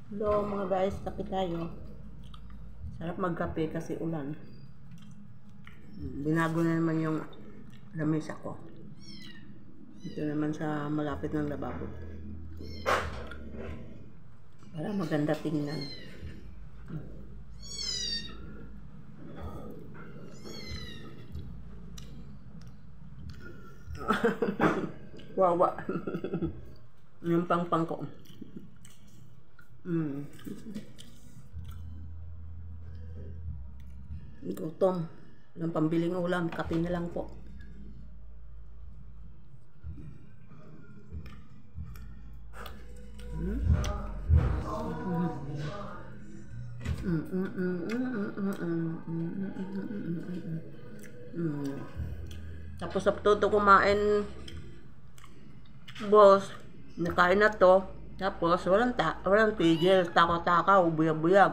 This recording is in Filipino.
Hello mga guys, kape tayo. Sarap magkape kasi ulan. Binago na naman yung lamesa ko. Ito naman sa malapit ng lababo. Para maganda tingnan. Wawa. Yung pang ko. Gutom. Ng pambiling ulam, kape na lang po. Tapos sa todo kumain, boss, nakain na to. Tapos walang tigil, takaw-takaw, buyag-buyag.